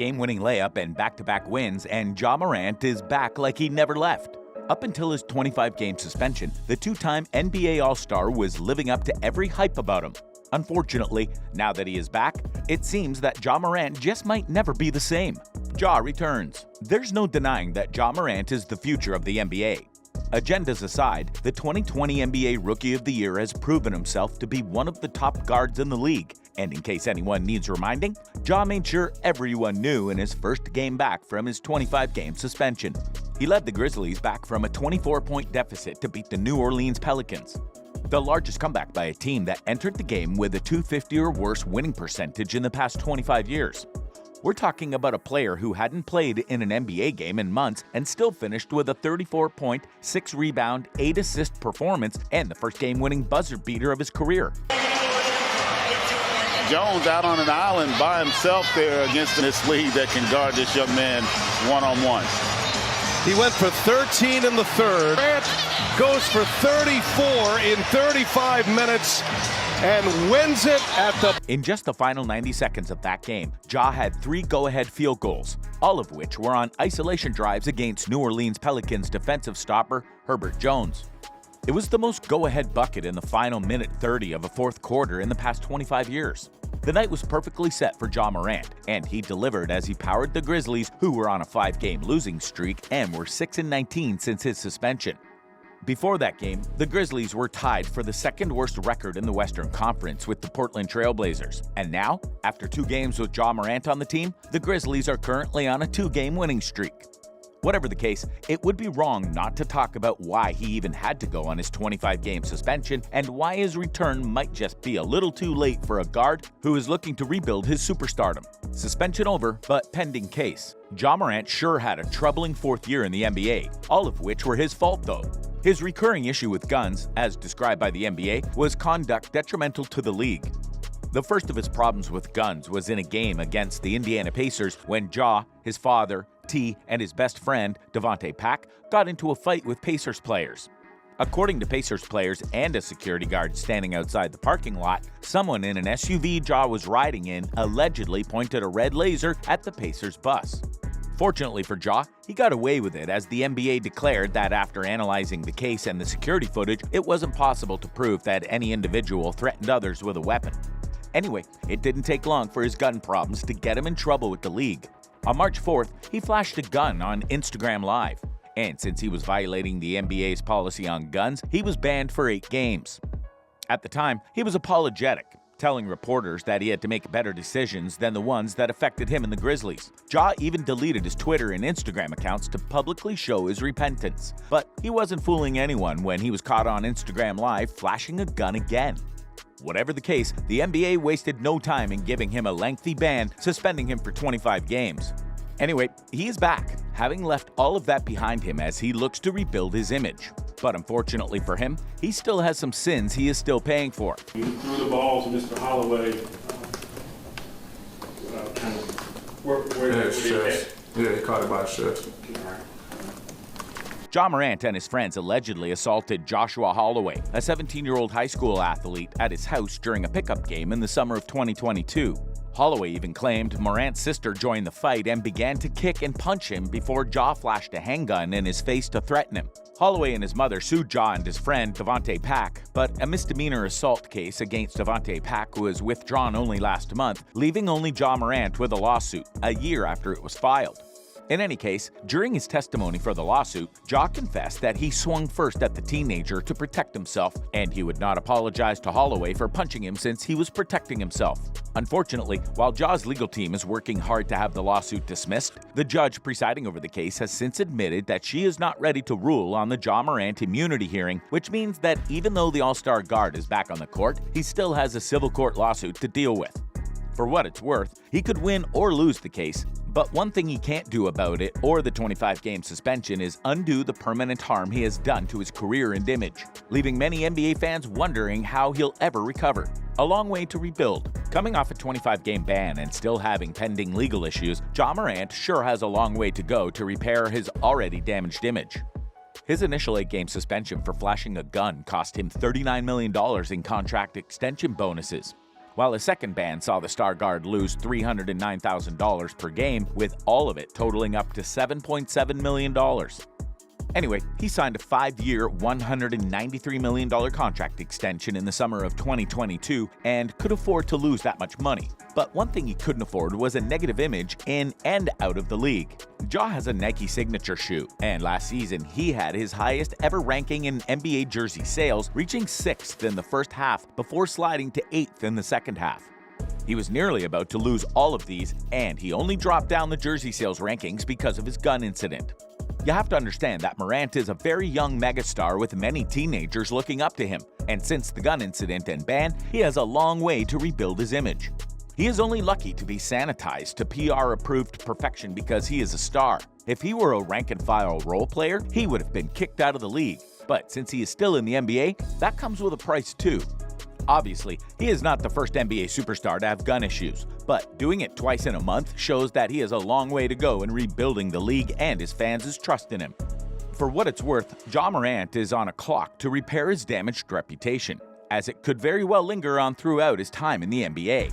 game-winning layup and back-to-back wins, and Ja Morant is back like he never left. Up until his 25-game suspension, the two-time NBA All-Star was living up to every hype about him. Unfortunately, now that he is back, it seems that Ja Morant just might never be the same. Ja returns. There's no denying that Ja Morant is the future of the NBA. Agendas aside, the 2020 NBA Rookie of the Year has proven himself to be one of the top guards in the league. And in case anyone needs reminding, Ja made sure everyone knew in his first game back from his 25-game suspension. He led the Grizzlies back from a 24-point deficit to beat the New Orleans Pelicans, the largest comeback by a team that entered the game with a .250 or worse winning percentage in the past 25 years. We're talking about a player who hadn't played in an NBA game in months and still finished with a 34-point, 6-rebound, 8-assist performance and the first game-winning buzzer beater of his career. Jones out on an island by himself there against this league that can guard this young man one-on-one. He went for 13 in the third. Morant goes for 34 in 35 minutes and wins it at the... In just the final 90 seconds of that game, Ja had 3 go-ahead field goals, all of which were on isolation drives against New Orleans Pelicans defensive stopper Herbert Jones. It was the most go-ahead bucket in the final minute 30 of a fourth quarter in the past 25 years. The night was perfectly set for Ja Morant, and he delivered as he powered the Grizzlies, who were on a 5-game losing streak and were 6-19 since his suspension. Before that game, the Grizzlies were tied for the second-worst record in the Western Conference with the Portland Trail Blazers. And now, after 2 games with Ja Morant on the team, the Grizzlies are currently on a 2-game winning streak. Whatever the case, it would be wrong not to talk about why he even had to go on his 25-game suspension and why his return might just be a little too late for a guard who is looking to rebuild his superstardom. Suspension over, but pending case. Ja Morant sure had a troubling 4th year in the NBA, all of which were his fault though. His recurring issue with guns, as described by the NBA, was conduct detrimental to the league. The first of his problems with guns was in a game against the Indiana Pacers when Ja, his father, T, and his best friend, Davante Pack, got into a fight with Pacers players. According to Pacers players and a security guard standing outside the parking lot, someone in an SUV Ja was riding in allegedly pointed a red laser at the Pacers bus. Fortunately for Ja, he got away with it as the NBA declared that after analyzing the case and the security footage, it wasn't possible to prove that any individual threatened others with a weapon. Anyway, it didn't take long for his gun problems to get him in trouble with the league. On March 4th, he flashed a gun on Instagram Live. And since he was violating the NBA's policy on guns, he was banned for 8 games. At the time, he was apologetic, telling reporters that he had to make better decisions than the ones that affected him and the Grizzlies. Ja even deleted his Twitter and Instagram accounts to publicly show his repentance. But he wasn't fooling anyone when he was caught on Instagram Live flashing a gun again. Whatever the case, the NBA wasted no time in giving him a lengthy ban, suspending him for 25 games. Anyway, he is back, having left all of that behind him as he looks to rebuild his image. But unfortunately for him, he still has some sins he is still paying for. You threw the ball to Mr. Holloway. Where his chest. Yeah, he caught it by his chest. Ja Morant and his friends allegedly assaulted Joshua Holloway, a 17-year-old high school athlete, at his house during a pickup game in the summer of 2022. Holloway even claimed Morant's sister joined the fight and began to kick and punch him before Ja flashed a handgun in his face to threaten him. Holloway and his mother sued Ja and his friend Davante Pack, but a misdemeanor assault case against Davante Pack was withdrawn only last month, leaving only Ja Morant with a lawsuit, a year after it was filed. In any case, during his testimony for the lawsuit, Ja confessed that he swung first at the teenager to protect himself, and he would not apologize to Holloway for punching him since he was protecting himself. Unfortunately, while Ja's legal team is working hard to have the lawsuit dismissed, the judge presiding over the case has since admitted that she is not ready to rule on the Ja Morant immunity hearing, which means that even though the All-Star guard is back on the court, he still has a civil court lawsuit to deal with. For what it's worth, he could win or lose the case, but one thing he can't do about it or the 25-game suspension is undo the permanent harm he has done to his career and image, leaving many NBA fans wondering how he'll ever recover. A long way to rebuild. Coming off a 25-game ban and still having pending legal issues, Ja Morant sure has a long way to go to repair his already damaged image. His initial 8-game suspension for flashing a gun cost him $39 million in contract extension bonuses. while a second ban saw the star guard lose $309,000 per game, with all of it totaling up to $7.7 million. Anyway, he signed a 5-year, $193 million contract extension in the summer of 2022 and could afford to lose that much money. But one thing he couldn't afford was a negative image in and out of the league. Ja has a Nike signature shoe, and last season he had his highest ever ranking in NBA jersey sales, reaching 6th in the first half before sliding to 8th in the second half. He was nearly about to lose all of these, and he only dropped down the jersey sales rankings because of his gun incident. You have to understand that Morant is a very young megastar with many teenagers looking up to him, and since the gun incident and ban, he has a long way to rebuild his image. He is only lucky to be sanitized to PR-approved perfection because he is a star. If he were a rank-and-file role player, he would have been kicked out of the league. But since he is still in the NBA, that comes with a price too. Obviously, he is not the first NBA superstar to have gun issues, but doing it twice in a month shows that he has a long way to go in rebuilding the league and his fans' trust in him. For what it's worth, Ja Morant is on a clock to repair his damaged reputation, as it could very well linger on throughout his time in the NBA.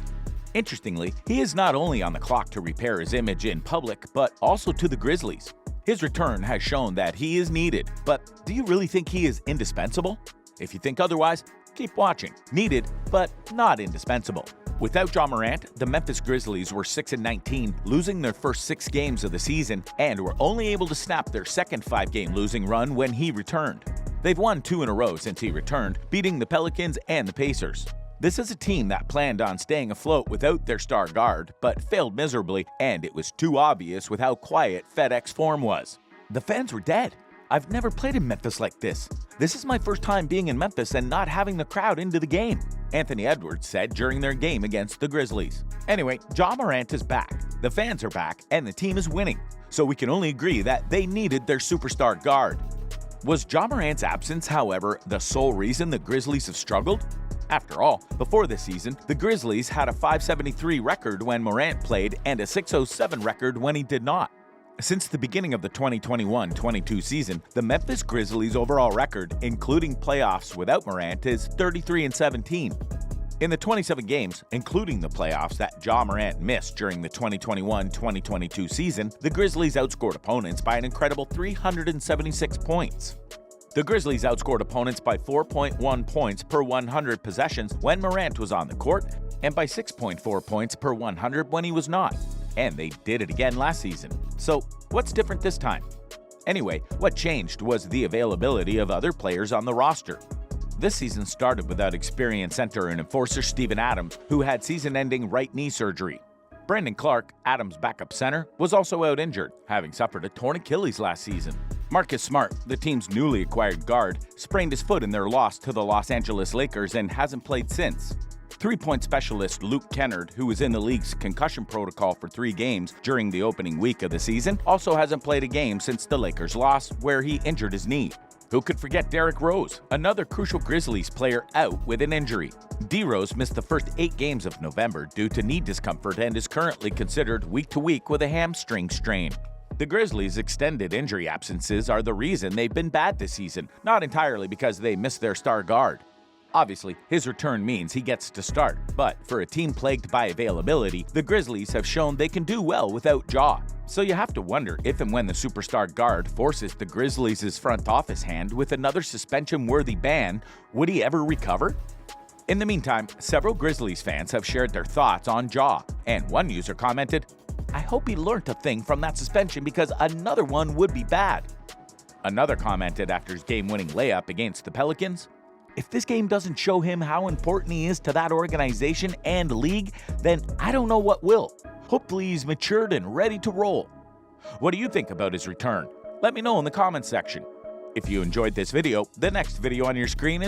Interestingly, he is not only on the clock to repair his image in public, but also to the Grizzlies. His return has shown that he is needed, but do you really think he is indispensable? If you think otherwise, keep watching. Needed, but not indispensable. Without Ja Morant, the Memphis Grizzlies were 6-19, losing their first 6 games of the season, and were only able to snap their second 5-game losing run when he returned. They've won 2 in a row since he returned, beating the Pelicans and the Pacers. This is a team that planned on staying afloat without their star guard, but failed miserably, and it was too obvious with how quiet FedEx form was. The fans were dead. I've never played in Memphis like this. This is my first time being in Memphis and not having the crowd into the game, Anthony Edwards said during their game against the Grizzlies. Anyway, Ja Morant is back, the fans are back, and the team is winning, so we can only agree that they needed their superstar guard. Was Ja Morant's absence, however, the sole reason the Grizzlies have struggled? After all, before this season, the Grizzlies had a .573 record when Morant played and a .607 record when he did not. Since the beginning of the 2021-22 season, the Memphis Grizzlies' overall record, including playoffs without Morant, is 33-17. In the 27 games, including the playoffs that Ja Morant missed during the 2021-2022 season, the Grizzlies outscored opponents by an incredible 376 points. The Grizzlies outscored opponents by 4.1 points per 100 possessions when Morant was on the court, and by 6.4 points per 100 when he was not. And they did it again last season. So what's different this time? Anyway, what changed was the availability of other players on the roster. This season started without experienced center and enforcer Steven Adams, who had season-ending right knee surgery. Brandon Clark, Adams' backup center, was also out injured, having suffered a torn Achilles last season. Marcus Smart, the team's newly acquired guard, sprained his foot in their loss to the Los Angeles Lakers and hasn't played since. Three-point specialist Luke Kennard, who was in the league's concussion protocol for 3 games during the opening week of the season, also hasn't played a game since the Lakers' loss, where he injured his knee. Who could forget Derrick Rose, another crucial Grizzlies player out with an injury? D-Rose missed the first 8 games of November due to knee discomfort and is currently considered week-to-week with a hamstring strain. The Grizzlies' extended injury absences are the reason they've been bad this season, not entirely because they missed their star guard. Obviously, his return means he gets to start, but for a team plagued by availability, the Grizzlies have shown they can do well without Ja. So you have to wonder if and when the superstar guard forces the Grizzlies' front office hand with another suspension-worthy ban, would he ever recover? In the meantime, several Grizzlies fans have shared their thoughts on Ja, and one user commented, "I hope he learned a thing from that suspension because another one would be bad." Another commented after his game-winning layup against the Pelicans, "If this game doesn't show him how important he is to that organization and league, then I don't know what will. Hopefully he's matured and ready to roll." What do you think about his return? Let me know in the comments section. If you enjoyed this video, the next video on your screen is